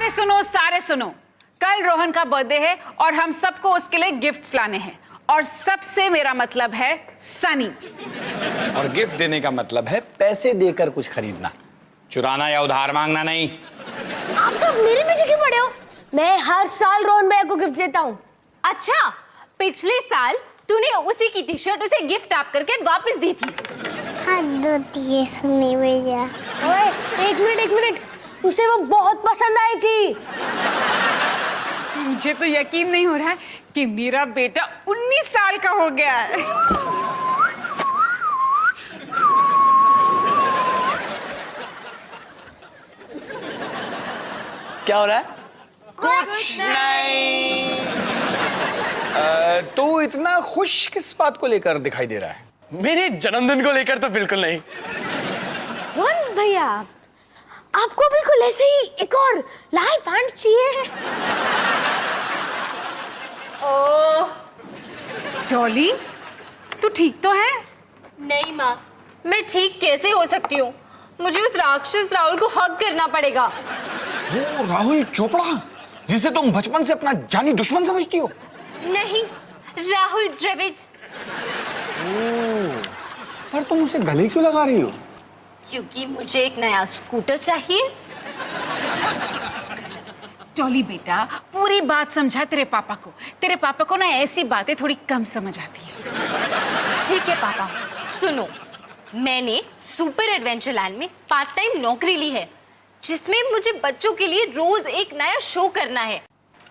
सारे सुनो, कल रोहन का बर्थडे है और हम सबको उसके लिए गिफ्ट्स लाने हैं, और सबसे मेरा मतलब है सनी। और गिफ्ट देने का मतलब है पैसे देकर कुछ खरीदना, चुराना या उधार मांगना नहीं। आप सब मेरे पीछे क्यों पड़े हो? मैं हर साल रोहन भैया को गिफ्ट देता हूँ। अच्छा, पिछले साल तूने उसी की टी शर्ट उसे गिफ्ट रैप करके वापस दी थी। हाथ धोती है सनी भैया। ओए, एक मिनट, उसे वो बहुत पसंद आई थी। मुझे तो यकीन नहीं हो रहा है कि मेरा बेटा 19 साल का हो गया है। क्या हो रहा है? कुछ नहीं। तू इतना खुश किस बात को लेकर दिखाई दे रहा है? मेरे जन्मदिन को लेकर तो बिल्कुल नहीं। रोहन भैया, आपको बिल्कुल ऐसे ही एक और लाल पैंट चाहिए। ओह, डॉली, तू ठीक तो है? नहीं माँ, मैं ठीक कैसे हो सकती हूँ? मुझे उस राक्षस राहुल को हग करना पड़ेगा। वो राहुल चोपड़ा जिसे तुम बचपन से अपना जानी दुश्मन समझती हो? नहीं, राहुल द्रविड़। पर तुम उसे गले क्यों लगा रही हो? क्योंकि मुझे एक नया स्कूटर चाहिए। डॉली बेटा, पूरी बात समझा तेरे पापा को। तेरे पापा को ना ऐसी बातें थोड़ी कम समझ आती है। ठीक है पापा, सुनो, मैंने सुपर एडवेंचर लैंड में पार्ट टाइम नौकरी ली है, जिसमें मुझे बच्चों के लिए रोज एक नया शो करना है।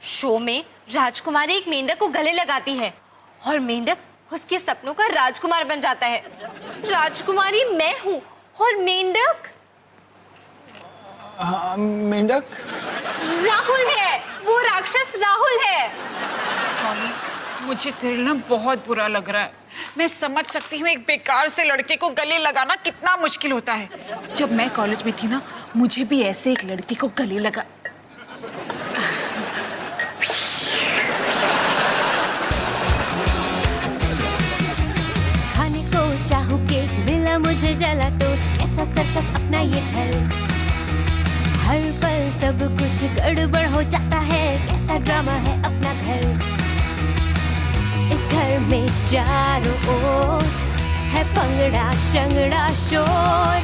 शो में राजकुमारी एक मेंढक को गले लगाती है और मेंढक उसके सपनों का राजकुमार बन जाता है। राजकुमारी मैं हूँ और मेंढक मेंढक राहुल है। वो राक्षस राहुल है। डॉली, मुझे तेरे ना बहुत बुरा लग रहा है। मैं समझ सकती हूँ एक बेकार से लड़के को गले लगाना कितना मुश्किल होता है। जब मैं कॉलेज में थी ना, मुझे भी ऐसे एक लड़की को गले लगा। खाने को चाहूं केक, मिला मुझे जला टोस्ट, कैसा सर्कस अपना ये घर। हर पल सब कुछ गड़बड़ हो जाता है, कैसा ड्रामा है अपना घर। इस घर में चारों ओर है पंगड़ा शंगड़ा शोर।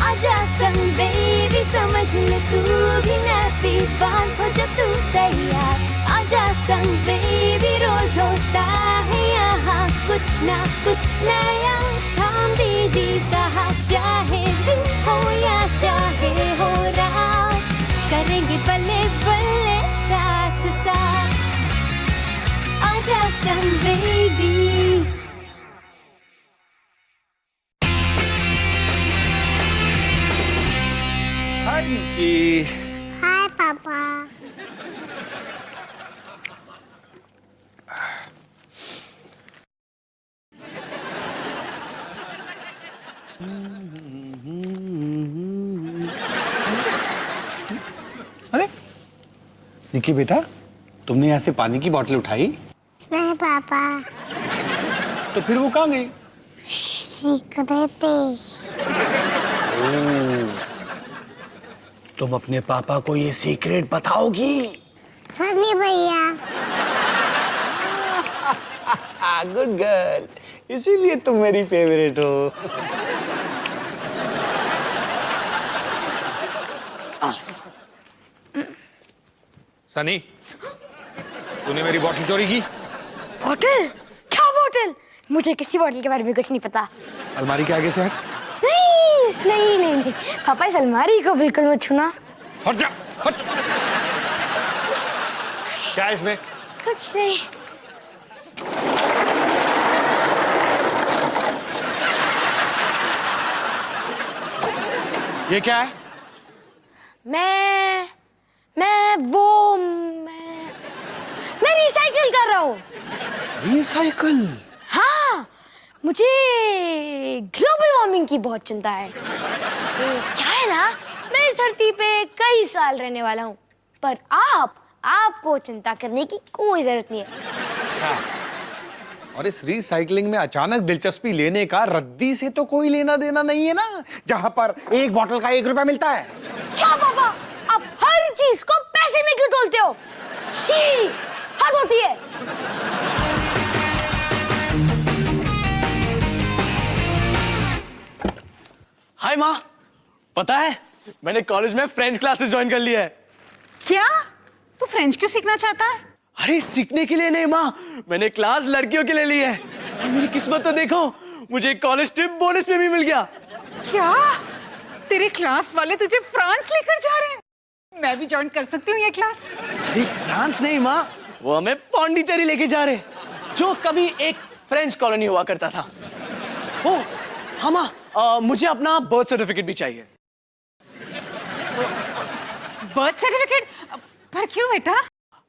आजा संग बेबी, समझ ले तू भी नैपी बांध हो जब तू तैयार। आजा संग बेबी, रोज होता है यहाँ कुछ ना कुछ नया। थाम दीदी कहा, चाहे दिन हो या चाहे हो रात, करेंगे बल्ले बल्ले साथ साथ। आजा संग बेबी। हाय निकी। हाय पापा। अरे निकी बेटा, तुमने यहाँ से पानी की बोतल उठाई? नहीं पापा, तो फिर वो कहाँ गई? तुम अपने पापा को ये सीक्रेट बताओगी? सनी भैया। गुड गर्ल, इसीलिए तुम मेरी फेवरेट हो। सनी, तूने मेरी बोतल चोरी की? बोतल? क्या बोतल? मुझे किसी बोतल के बारे में कुछ नहीं पता। अलमारी के आगे से हट। नहीं, पापा इस अलमारी को बिल्कुल मत छूना। हट जा, हट। क्या है इसमें? कुछ नहीं। ये क्या है? मैं रिसाइकिल कर रहा हूँ। रिसाइकल? हाँ, मुझे ग्लोबल वार्मिंग की बहुत चिंता है। तो क्या है ना, मैं इस धरती पे कई साल रहने वाला हूँ, पर आपको चिंता करने की कोई जरूरत नहीं है। अच्छा, और इस रिसाइकलिंग में अचानक दिलचस्पी लेने का रद्दी से तो कोई लेना देना नहीं है ना, जहाँ पर एक बोतल का 1 रुपया मिलता है। क्या पापा, आप हर चीज को पैसे ऐसे में क्यों तोलते हो? छी, हद होती है। हाय माँ, पता है मैंने कॉलेज में फ्रेंच क्लासेस ज्वाइन कर लिया है। क्या तू फ्रेंच क्यों सीखना चाहता है? अरे सीखने के लिए नहीं माँ, मैंने क्लास लड़कियों के लिए ली है। मेरी किस्मत तो देखो, मुझे कॉलेज ट्रिप बोनस में भी मिल गया। क्या तेरे क्लास वाले तुझे फ्रांस लेकर जा रहे हैं? मैं भी ज्वाइन कर सकती हूँ ये क्लास? अरे फ्रांस नहीं माँ, वो हमें पौंडीचेरी लेके जा रहे, जो कभी एक फ्रेंच कॉलोनी हुआ करता था। ओ हाँ माँ, मुझे अपना बर्थ सर्टिफिकेट भी चाहिए। Birth certificate? पर क्यों बेटा?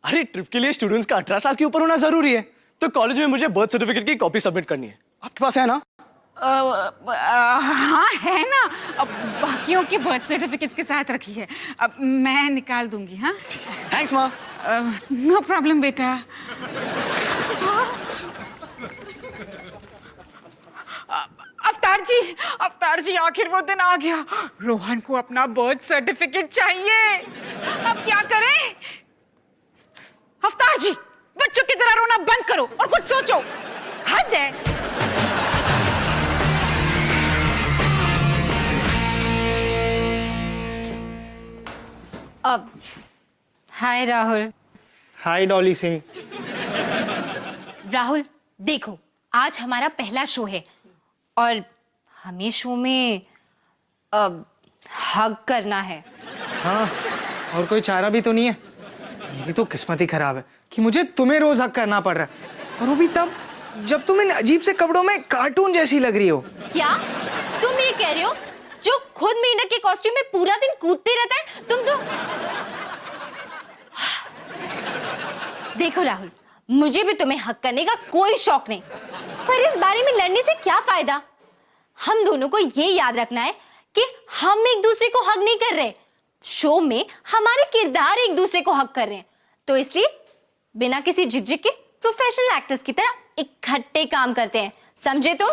अरे ट्रिप के लिए स्टूडेंट्स का 18 साल के ऊपर होना जरूरी है, तो कॉलेज में मुझे बर्थ सर्टिफिकेट की कॉपी सबमिट करनी है। आपके पास है ना? हाँ है ना, अब बाकियों के बर्थ सर्टिफिकेट्स के साथ रखी है, अब मैं निकाल दूंगी। हाँ थैंक्स माँ। नो प्रॉब्लम बेटा। अवतार जी आखिर वो दिन आ गया। रोहन को अपना बर्थ सर्टिफिकेट चाहिए, अब क्या करें? अवतार जी, बच्चों की तरह रोना बंद करो और कुछ सोचो। हद है। अब हाय राहुल। हाय डॉली सिंह। राहुल देखो, आज हमारा पहला शो है और हमें शो में हग करना है। हाँ, और कोई चारा भी तो नहीं है। मेरी तो किस्मत ही खराब है कि मुझे तुम्हें रोज हक करना पड़ रहा है, और वो भी तब जब तुम इन अजीब से कपड़ों में कार्टून जैसी लग रही हो। क्या तुम ये कह रहे हो, जो खुद मेंढक के कॉस्ट्यूम में पूरा दिन कूदते रहता है? तुम तो देखो राहुल, मुझे भी तुम्हें हक करने का कोई शौक नहीं, पर इस बारे में लड़ने से क्या फायदा? हम दोनों को ये याद रखना है कि हम एक दूसरे को हक नहीं कर रहे, शो में हमारे किरदार एक दूसरे को हक कर रहे हैं, तो इसलिए बिना किसी झिकझिक के प्रोफेशनल एक्टर्स की तरह इकट्ठे काम करते हैं, समझे तुम?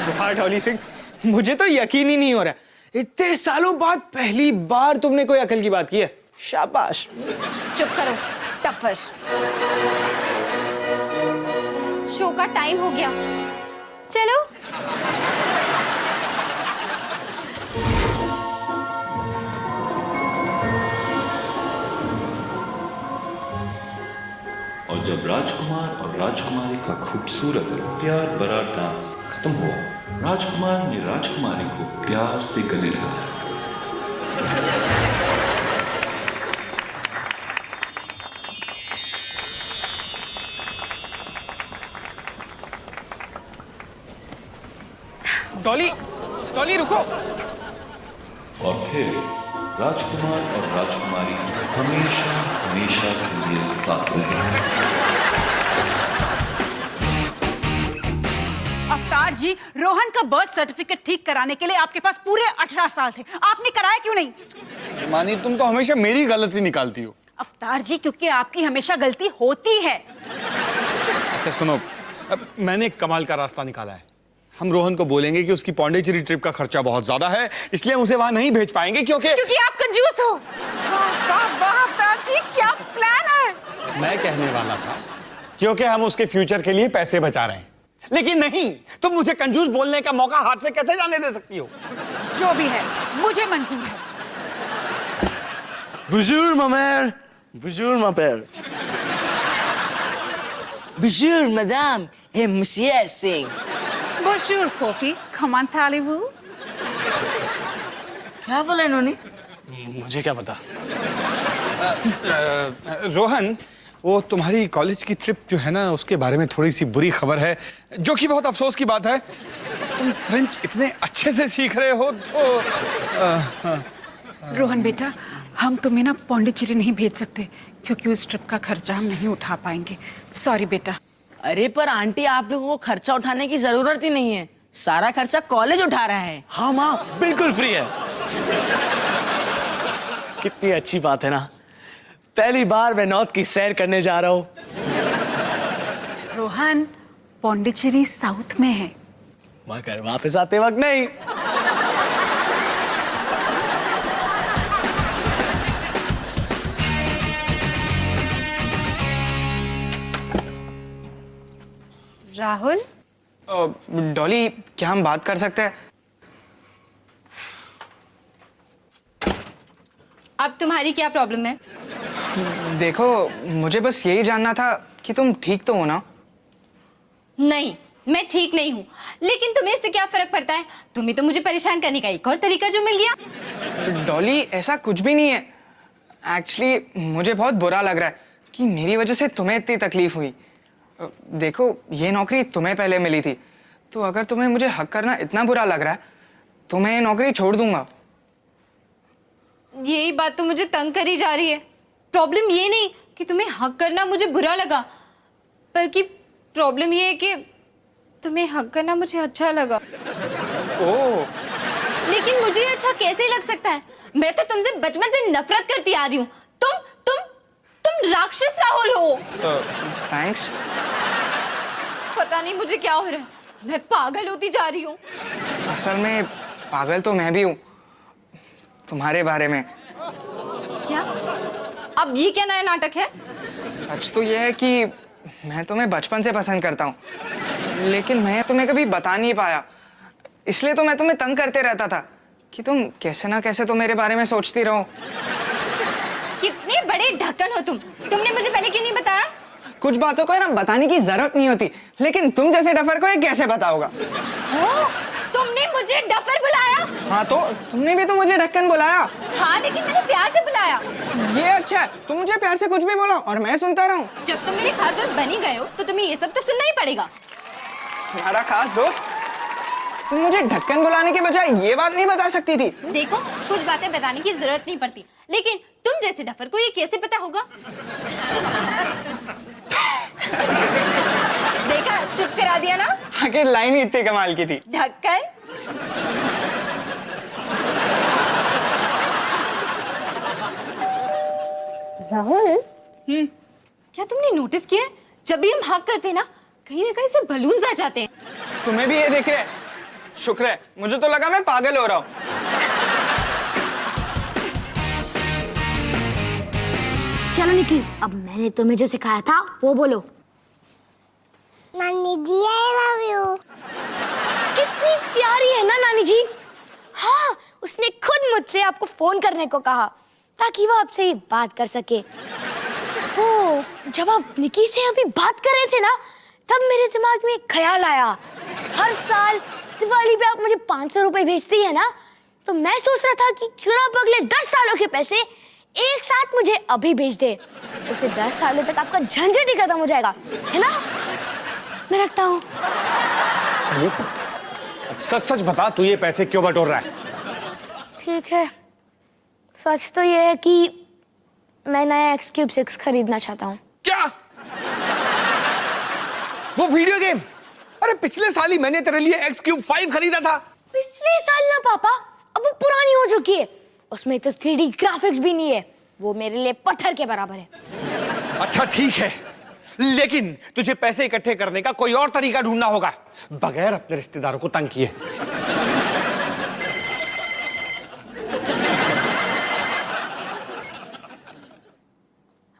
वाह डॉली सिंह, मुझे तो यकीन ही नहीं हो रहा है, इतने सालों बाद पहली बार तुमने कोई अकल की बात की है। शाबाश। चुप करो टफर। शो का टाइम हो गया, चलो। और जब राजकुमार और राजकुमारी का खूबसूरत प्यार भरा डांस खत्म हुआ, राजकुमार ने राजकुमारी को प्यार से गले लगाया। डॉली, डॉली रुको। और फिर राजकुमार और राजकुमारी हमेशा हमेशा के लिए साथ रहे। अवतार जी, रोहन का बर्थ सर्टिफिकेट ठीक कराने के लिए आपके पास पूरे 18 साल थे, आपने कराया क्यों नहीं? मानी, तुम तो हमेशा मेरी गलती निकालती हो। अवतार जी, क्योंकि आपकी हमेशा गलती होती है। अच्छा सुनो, अब मैंने एक कमाल का रास्ता निकाला है। हम रोहन को बोलेंगे कि उसकी पौंडीचेरी ट्रिप का खर्चा बहुत ज्यादा है, इसलिए हम उसे वहां नहीं भेज पाएंगे क्योंकि आप कंजूस हो। वाह वाह वाह अवतार जी, क्या प्लान है? मैं कहने वाला था क्योंकि हम उसके फ्यूचर के लिए पैसे बचा रहे हैं, लेकिन नहीं, तुम मुझे कंजूस बोलने का मौका हाथ से कैसे जाने दे सकती हो? जो भी है, मुझे मंजूर है। Bonjour ma mère, bonjour ma père. Bonjour, madame, et monsieur Singh. Bonjour, Poppy. Comment allez-vous? क्या बोला इन्होंने? मुझे क्या पता। रोहन, वो तुम्हारी कॉलेज की ट्रिप जो है ना, उसके बारे में थोड़ी सी बुरी खबर है, जो कि बहुत अफसोस की बात है। तुम फ्रेंच इतने अच्छे से सीख रहे हो तो रोहन बेटा, हम तुम्हें ना पौंडीचेरी नहीं भेज सकते क्योंकि उस ट्रिप का खर्चा हम नहीं उठा पाएंगे। सॉरी बेटा। अरे पर आंटी, आप लोगों को खर्चा उठाने की जरूरत ही नहीं है, सारा खर्चा कॉलेज उठा रहा है। हाँ माँ, बिल्कुल फ्री है। कितनी अच्छी बात है ना, पहली बार मैं नॉर्थ की सैर करने जा रहा हूँ। रोहन, पौंडीचेरी साउथ में है, मगर वापस आते वक्त नहीं। राहुल, डॉली, क्या हम बात कर सकते हैं? अब तुम्हारी क्या प्रॉब्लम है? देखो, मुझे बस यही जानना था कि तुम ठीक तो हो ना? नहीं, मैं ठीक नहीं हूँ, लेकिन तुम्हें इससे क्या फर्क पड़ता है? तुम्हें तो मुझे परेशान करने का एक और तरीका जो मिल गया। डॉली, ऐसा कुछ भी नहीं है। एक्चुअली मुझे बहुत बुरा लग रहा है कि मेरी वजह से तुम्हें इतनी तकलीफ हुई। देखो, ये नौकरी तुम्हें पहले मिली थी, तो अगर तुम्हें मुझे हक करना इतना बुरा लग रहा है तो मैं ये नौकरी छोड़ दूंगा। यही बात तो मुझे तंग करी जा रही है। प्रॉब्लम ये नहीं कि तुम्हें हक करना मुझे बुरा लगा, बल्कि प्रॉब्लम ये है कि तुम्हें हक करना मुझे अच्छा लगा। ओह, लेकिन मुझे ये अच्छा कैसे लग सकता है? मैं तो तुमसे बचपन से नफरत करती आ रही हूँ। तुम राक्षस राहुल हो। थैंक्स। पता नहीं मुझे क्या हो रहा है, मैं पागल होती जा रही हूँ। असल में पागल तो मैं भी हूँ तुम्हारे बारे में। क्या? अब ये क्या नया नाटक है? सच तो ये है कि मैं तुम्हें बचपन से पसंद करता हूँ, लेकिन मैं तुम्हें कभी बता नहीं पाया। इसलिए तो मैं तुम्हें तंग करते रहता था कि तुम कैसे ना कैसे तो मेरे बारे में सोचती रहो। कितने बड़े ढक्कन हो तुम! तुमने मुझे पहले क्यों नहीं बताया? कुछ बातों को ना बताने की जरूरत नहीं होती, लेकिन तुम जैसे डफर को ये कैसे बताओगा? तुमने मुझे डफर बुलाया? हाँ, तो तुमने भी तो मुझे ढक्कन बुलाया। हाँ, लेकिन मैंने प्यार से बुलाया। ये अच्छा है, तुम मुझे प्यार से कुछ भी बोलो और मैं सुनता रहूं। जब तुम मेरे खास दोस्त बन ही गए हो, तो तुम्हें ये सब तो सुनना ही पड़ेगा। तुम्हारा खास दोस्त? तुम मुझे ढक्कन बुलाने के बजाय ये बात नहीं बता सकती थी? देखो, कुछ बातें बताने की जरूरत नहीं पड़ती, लेकिन तुम जैसे डफर को ये कैसे पता होगा? देखा, चुप करा दिया ना। आखिर लाइन ही इतनी कमाल की थी। ढक्कन। राहुल, क्या तुमने नोटिस किया है, जब भी हम हक करते हैं ना कहीं से बलून्स आ जाते हैं। तुम्हें भी ये दिख रहा है? शुक्र है, मुझे तो लगा मैं पागल हो रहा हूँ। चलो निकी, अब मैंने तुम्हें जो सिखाया था वो बोलो। नानी जी, आई लव यू। कितनी प्यारी है ना नानी जी। हाँ, उसने खुद मुझसे आपको फोन करने को कहा ताकि वो आपसे ये बात कर सके। ओ, जब आप निकी से अभी बात कर रहे थे ना, तब मेरे दिमाग में एक ख्याल आया। हर साल दिवाली पे आप मुझे 500 रुपए भेजती है ना, तो मैं सोच रहा था कि क्यों ना आप अगले 10 सालों के पैसे एक साथ मुझे अभी भेज दे। उससे 10 सालों तक आपका झंझट ही खत्म हो जाएगा, है ना? मैं रखता हूँ। सच सच बता, तू ये पैसे क्यों बटोर रहा है? ठीक है, सच तो ये है कि मैं नया X-Cube 6 खरीदना चाहता हूँ। क्या? वो वीडियो गेम? अरे पिछले साल ही मैंने तेरे लिए X-Cube 5 खरीदा था। पिछले साल ना पापा, अब वो पुरानी हो चुकी है। उसमें तो 3D ग्राफिक्स भी नहीं है। वो मेरे लिए पत्थर के बराबर है। अच्छा ठीक है, लेकिन तुझे पैसे इकट्ठे करने का कोई और तरीका ढूंढना होगा, बगैर अपने रिश्तेदारों को तंग किए।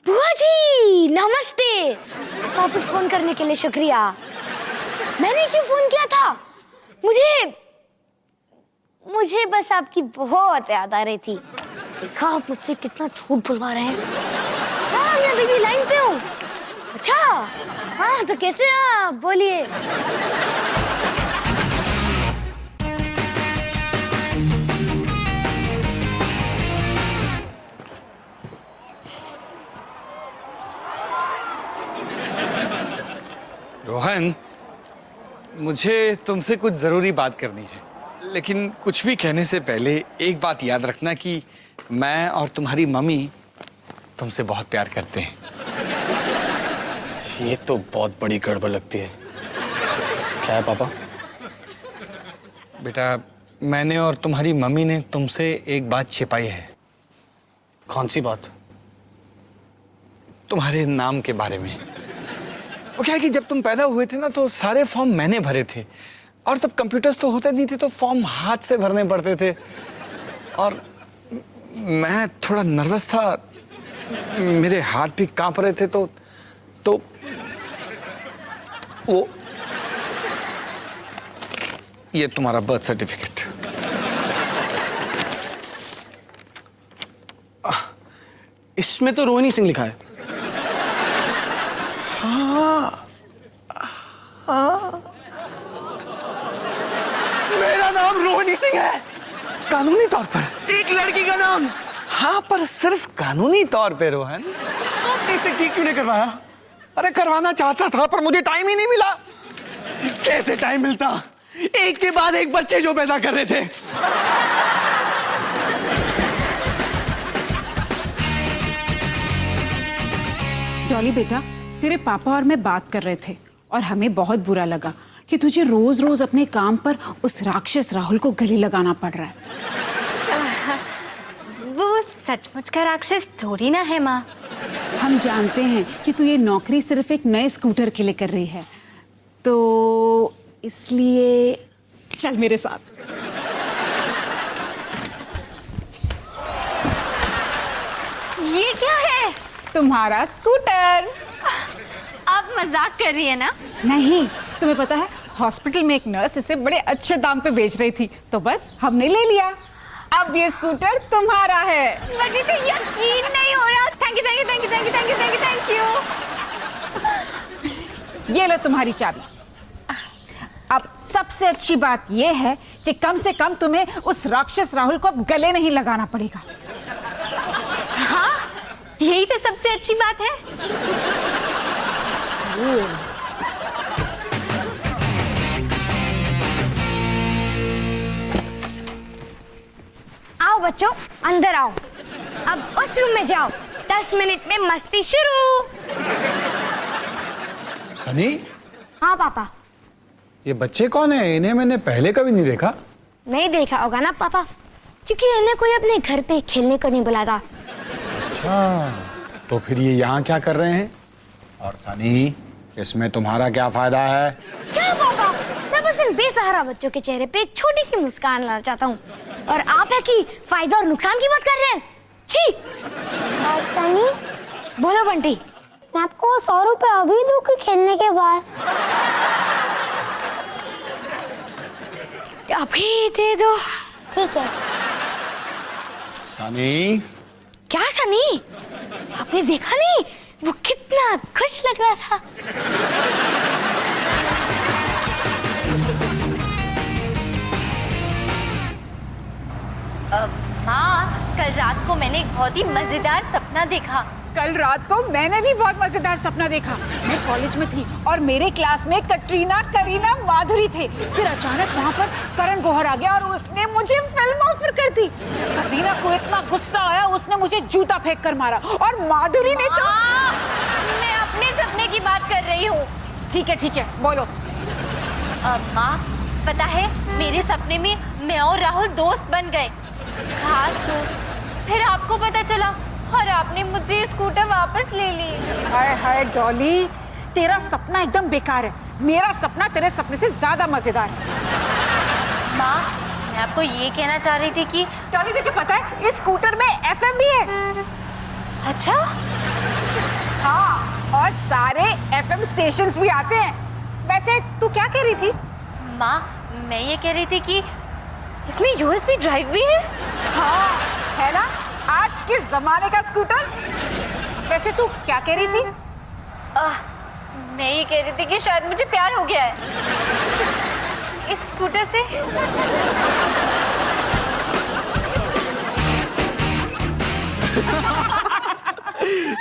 बुआ जी नमस्ते। वापस फोन करने के लिए शुक्रिया। मैंने क्यों फोन किया था? मुझे बस आपकी बहुत याद आ रही थी। देखा आप मुझसे कितना झूठ बुलवा रहे हैं। हाँ, मैं अभी भी लाइन पे हूँ। अच्छा, हाँ तो कैसे आप बोलिए। रोहन, मुझे तुमसे कुछ जरूरी बात करनी है, लेकिन कुछ भी कहने से पहले एक बात याद रखना कि मैं और तुम्हारी मम्मी तुमसे बहुत प्यार करते हैं। ये तो बहुत बड़ी गड़बड़ लगती है। क्या है पापा? बेटा, मैंने और तुम्हारी मम्मी ने तुमसे एक बात छिपाई है। कौन सी बात? तुम्हारे नाम के बारे में। वो क्या है कि जब तुम पैदा हुए थे ना, तो सारे फॉर्म मैंने भरे थे, और तब कंप्यूटर्स तो होते नहीं थे, तो फॉर्म हाथ से भरने पड़ते थे, और मैं थोड़ा नर्वस था, मेरे हाथ भी कांप रहे थे, तो वो ये तुम्हारा बर्थ सर्टिफिकेट। इसमें तो रोहिणी सिंह लिखा है। मेरा नाम रोहिणी सिंह है, कानूनी तौर पर एक लड़की का नाम। हाँ, पर सिर्फ कानूनी तौर पे रोहन। आपने इसे ठीक क्यों नहीं करवाया? अरे करवाना चाहता था पर मुझे टाइम ही नहीं मिला। कैसे टाइम मिलता? एक के बाद एक बच्चे जो पैदा कर रहे थे। डॉली बेटा, तेरे पापा और मैं बात कर रहे थे और हमें बहुत बुरा लगा कि तुझे रोज रोज अपने काम पर उस राक्षस राहुल को गले लगाना पड़ रहा है। वो सचमुच का राक्षस थोड़ी ना है माँ। हम जानते हैं कि तू ये नौकरी सिर्फ एक नए स्कूटर के लिए कर रही है, तो इसलिए चल मेरे साथ। ये क्या है? तुम्हारा स्कूटर। आप मजाक कर रही है ना? नहीं, तुम्हें पता है हॉस्पिटल में एक नर्स इसे बड़े अच्छे दाम पे बेच रही थी, तो बस हमने ले लिया। अब ये स्कूटर तुम्हारा है। मुझे तो यकीन नहीं हो रहा। Thank you, thank you, thank you, thank you, thank you, thank you, thank you. ये लो तुम्हारी चाबी। अब सबसे अच्छी बात यह है कि कम से कम तुम्हें उस राक्षस राहुल को अब गले नहीं लगाना पड़ेगा। हाँ, यही तो सबसे अच्छी बात है। आओ बच्चों, अंदर आओ। अब उस रूम में जाओ। 10 मिनट में मस्ती शुरू। सनी, हाँ पापा। ये बच्चे कौन है? इन्हें मैंने पहले कभी नहीं देखा। नहीं देखा होगा ना पापा, क्योंकि इन्हें कोई अपने घर पे खेलने को नहीं बुलाता। अच्छा, तो फिर ये यहाँ क्या कर रहे हैं? और सनी, इसमें तुम्हारा क्या फायदा है? क्या पापा, मैं बस इन बेसहारा बच्चों के चेहरे पे एक छोटी सी मुस्कान लाना चाहता हूँ, और आप है कि फायदा और नुकसान की बात कर रहे हैं। छी। सनी, बोलो बंटी। मैं आपको 100 रुपए अभी दूं कि खेलने के बाद? अभी दे दो। ठीक है। सनी, क्या सनी? आपने देखा नहीं वो कितना खुश लग रहा था। माँ, कल रात को मैंने एक बहुत ही मजेदार सपना देखा। कल रात को मैंने भी बहुत मजेदार सपना देखा। मैं कॉलेज में थी और मेरे क्लास में कटरीना, करीना, माधुरी थे। फिर अचानक वहाँ पर करण गौहर आ गया और उसने मुझे फिल्म ऑफर कर दी। कटरीना को इतना गुस्सा आया, उसने मुझे जूता फेंक कर मारा, और माधुरी ने तो... मैं अपने सपने की बात कर रही हूँ। ठीक है, बोलो। माँ, पता है मेरे सपने में मैं और राहुल दोस्त बन गए, खास दोस्त। फिर आपको पता चला और आपने मुझे ये स्कूटर वापस ले ली। हाय हाय डॉली, तेरा सपना एकदम बेकार है। मेरा सपना तेरे सपने से ज्यादा मजेदार है। माँ, मैं आपको ये कहना चाह रही थी कि... डॉली, तुझे पता है इस स्कूटर में FM भी है। अच्छा? हाँ, और सारे FM स्टेशंस भी आते हैं। वैसे तू क्या कह रही थी? माँ, मैं ये कह रही थी कि इसमें USB ड्राइव भी है। हाँ, है ना, आज के जमाने का स्कूटर। वैसे तू क्या कह रही थी? मैं ये कह रही थी कि शायद मुझे प्यार हो गया है इस स्कूटर से।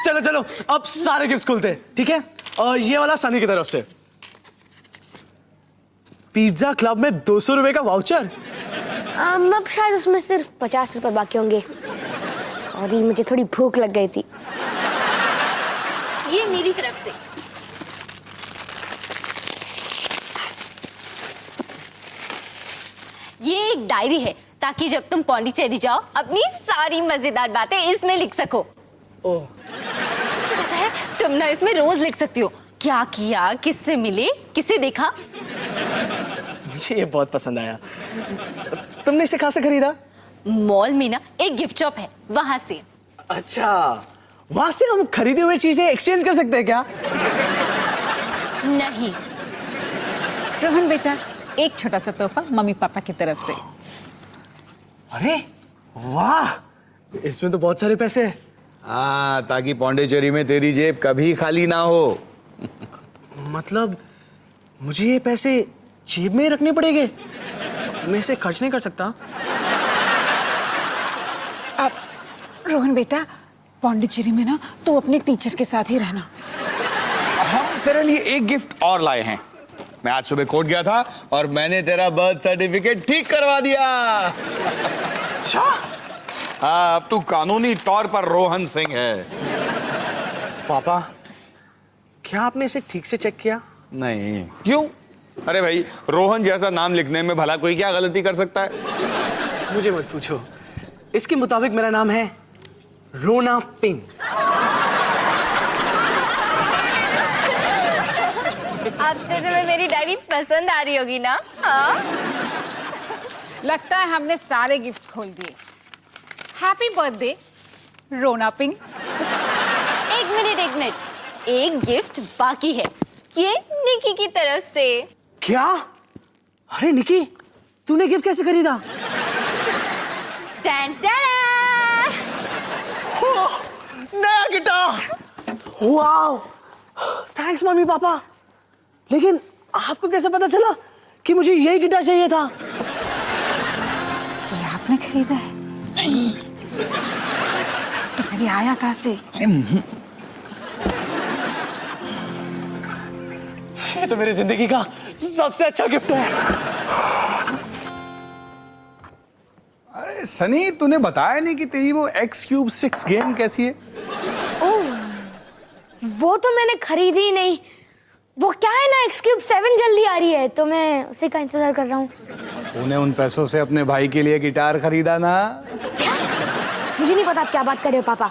चलो चलो, अब सारे गिफ्ट्स खुलते हैं, ठीक है? और ये वाला सनी की तरफ से पिज्जा क्लब में 200 रुपए का वाउचर। अब शायद उसमें सिर्फ 50 रुपए बाकी होंगे। और ये मुझे थोड़ी भूख लग गई थी। ये मेरी तरफ से। ये एक डायरी है ताकि जब तुम पौंडीचेरी जाओ अपनी सारी मजेदार बातें इसमें लिख सको। ओह, पता है तुम ना इसमें रोज लिख सकती हो, क्या किया, किससे मिले, किसे देखा। मुझे ये बहुत पसंद आया। तुमने इसे कहाँ से खरीदा? मॉल में ना एक गिफ्ट शॉप है, वहां से। अच्छा, वहां से हम खरीदी हुई चीजें एक्सचेंज कर सकते हैं क्या? नहीं। रोहन बेटा, एक छोटा सा तोहफा मम्मी पापा की तरफ से। अरे वाह, इसमें तो बहुत सारे पैसे हैं। हाँ, ताकि पौंडीचेरी में तेरी जेब कभी खाली ना हो। मतलब मुझे ये पैसे जेब में ही रखने पड़ेंगे? मैं इसे खर्च नहीं कर सकता? अब रोहन बेटा, पौंडीचेरी में ना तो अपने टीचर के साथ ही रहना। हम तेरे लिए एक गिफ्ट और लाए हैं। मैं आज सुबह कोर्ट गया था और मैंने तेरा बर्थ सर्टिफिकेट ठीक करवा दिया। अच्छा, हाँ, अब तू कानूनी तौर पर रोहन सिंह है। पापा क्या आपने इसे ठीक से चेक किया? नहीं। क्यों? अरे भाई, रोहन जैसा नाम लिखने में भला कोई क्या गलती कर सकता है? मुझे मत पूछो। इसके मुताबिक मेरा नाम है रोना पिंग। अब तो तुम्हें मेरी डायरी पसंद आ रही होगी ना? हाँ? लगता है हमने सारे गिफ्ट्स खोल दिए। हैप्पी बर्थडे रोना पिंग। एक मिनट, एक गिफ्ट बाकी है, ये निकी की तरफ से। क्या? अरे निकी, तूने गिफ्ट कैसे खरीदा? टैन टैन! नया guitar! Wow! Thanks mummy papa. लेकिन आपको कैसे पता चला कि मुझे यही गिटार चाहिए था? ये आपने खरीदा है? नहीं। तो फिर ये आया कहाँ से? ये तो मेरी जिंदगी का सबसे अच्छा गिफ्ट है। अरे सनी, तूने बताया नहीं कि तेरी वो X-Cube 6 गेम कैसी है? ओह, वो तो मैंने खरीदी ही नहीं। वो क्या है ना, X-Cube 7 जल्दी आ रही है तो मैं उसी का इंतजार कर रहा हूँ। तूने उन पैसों से अपने भाई के लिए गिटार खरीदा ना? मुझे नहीं पता आप क्या बात कर रहे हो पापा।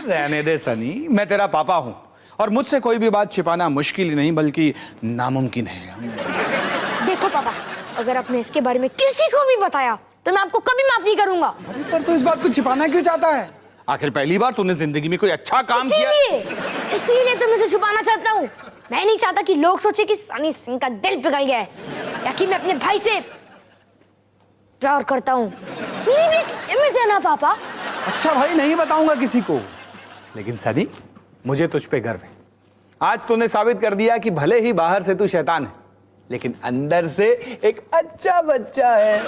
रहने दे सनी, मैं तेरा पापा हूँ और मुझसे कोई भी बात छिपाना मुश्किल ही नहीं बल्कि नामुमकिन है। देखो पापा, अगर आपने इसके बारे में किसी को भी बताया तो मैं आपको कभी माफ नहीं करूंगा। पर तू इस बात को छिपाना क्यों चाहता है? आखिर पहली बार तूने जिंदगी में कोई अच्छा काम किया। इसीलिए तो मैं इसे छुपाना चाहता हूँ। मैं नहीं चाहता कि लोग सोचे कि सनी सिंह का दिल पिघल गया है या कि मैं अपने भाई से प्यार करता हूँ। मेरी भी एक इमेज है ना पापा। अच्छा भाई, नहीं बताऊंगा किसी को, लेकिन सनी मुझे तुझ पे गर्व है। आज तूने साबित कर दिया कि भले ही बाहर से तू शैतान है लेकिन अंदर से एक अच्छा बच्चा है।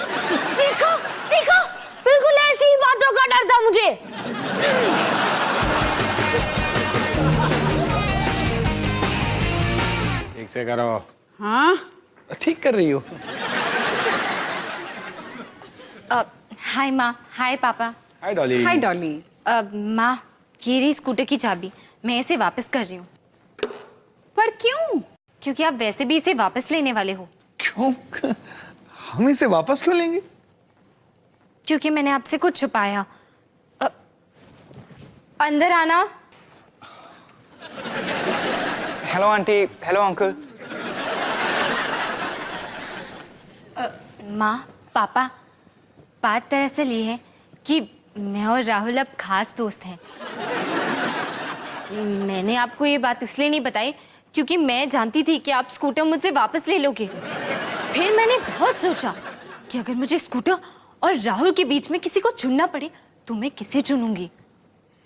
देखो देखो, बिल्कुल ऐसी ही बातों का डर था मुझे। ठीक से करो। हाँ, ठीक कर रही हो। हाय माँ, हाय पापा। हाय डॉली। हाय डॉली। माँ, ये रही स्कूटर की चाबी, मैं इसे वापस कर रही हूँ। पर क्यों? क्योंकि आप वैसे भी इसे वापस लेने वाले हो। क्यों? हम इसे वापस क्यों लेंगे? क्योंकि मैंने आपसे कुछ छुपाया। अंदर आना। Hello aunty, hello uncle. माँ, पापा, बात दरअसल ये है कि मैं और राहुल अब खास दोस्त हैं। मैंने आपको ये बात इसलिए नहीं बताई क्योंकि मैं जानती थी कि आप स्कूटर मुझसे वापस ले लोगे। फिर मैंने बहुत सोचा कि अगर मुझे स्कूटर और राहुल के बीच में किसी को चुनना पड़े तो मैं किसे चुनूंगी।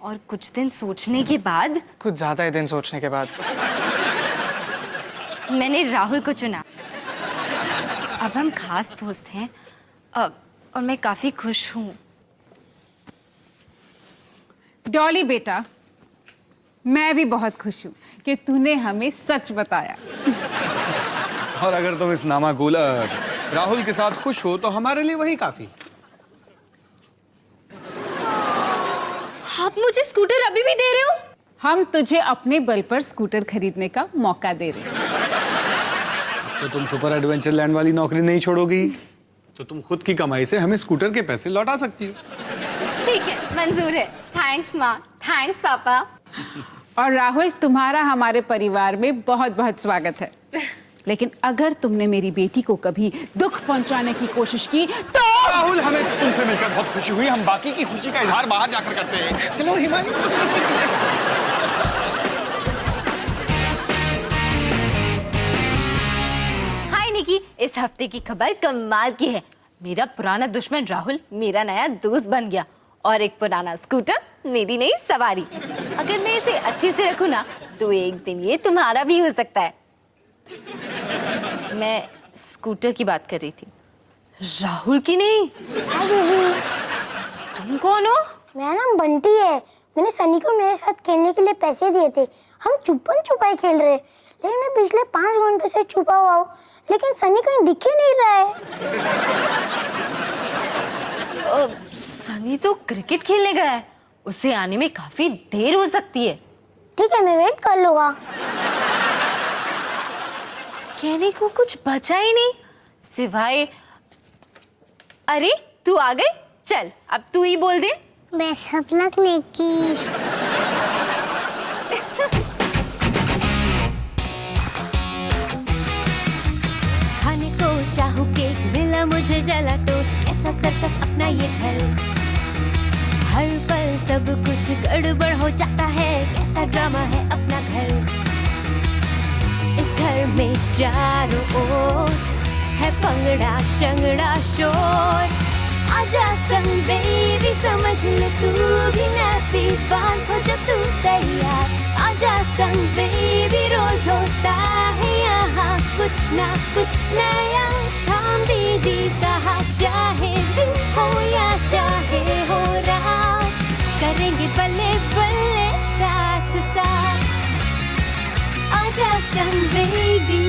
और कुछ दिन सोचने के बाद, कुछ ज्यादा ही दिन सोचने के बाद मैंने राहुल को चुना। अब हम खास दोस्त हैं और मैं काफी खुश हूँ। डॉली बेटा, मैं भी बहुत खुश हूँ कि तूने हमें सच बताया। और अगर तुम इस नामाकूल राहुल के साथ खुश हो तो हमारे लिए वही काफी। आप मुझे स्कूटर अभी भी दे रहे हो? हम तुझे अपने बल पर स्कूटर खरीदने का मौका दे रहे हैं। तो तुम सुपर एडवेंचर लैंड वाली नौकरी नहीं छोड़ोगी तो तुम खुद की कमाई से हमें स्कूटर के पैसे लौटा सकती हो। ठीक है, मंजूर है। थैंक्स माँ, थैंक्स पापा। और राहुल, तुम्हारा हमारे परिवार में बहुत बहुत स्वागत है। लेकिन अगर तुमने मेरी बेटी को कभी दुख पहुंचाने की कोशिश की तो राहुल, हमें तुमसे मिलकर बहुत खुशी हुई। हम बाकी की खुशी का इजहार बाहर जाकर करते हैं। चलो हिमानी। हाय कहने की, इस हफ्ते की खबर कमाल की है। मेरा पुराना दुश्मन राहुल मेरा नया दोस्त बन गया और एक पुराना स्कूटर मेरी नई सवारी। अगर मैं इसे अच्छे से रखूं ना तो एक दिन ये तुम्हारा भी हो सकता है। मैं स्कूटर की बात कर रही थी, राहुल की नहीं। हाय दीदी, तुम कौन हो? मेरा नाम बंटी है। मैंने सनी को मेरे साथ खेलने के लिए पैसे दिए थे। हम छुपन छुपाई खेल रहे, लेकिन मैं पिछले 5 घंटों से छुपा हुआ हूँ, लेकिन सनी कहीं दिख ही नहीं रहा है। सनी तो क्रिकेट खेलने गया है, उसे आने में काफी देर हो सकती है। ठीक है, मैं वेट कर लूंगा। कहने को कुछ बचा ही नहीं सिवाय, अरे तू आ गई, चल अब तू ही बोल दे। Best of luck Nikki. खाने को चाहूं केक, मिला मुझे जला टोस्ट, कैसा सर्कस अपना ये घर। हर पल सब कुछ गड़बड़ हो जाता है, कैसा ड्रामा है अपना घर। इस घर में चारों ओर है पंगड़ा शंगड़ा शोर। आजा संग बेबी, समझ ले तू भी नैपी, बांध हो जब तू तैयार। आजा संग बेबी, रोज होता है यहाँ कुछ ना कुछ नया। थाम दीदी कहा, चाहे दिन हो या चाहे हो रात, करेंगे बल्ले बल्ले साथ साथ। आजा संग बेबी।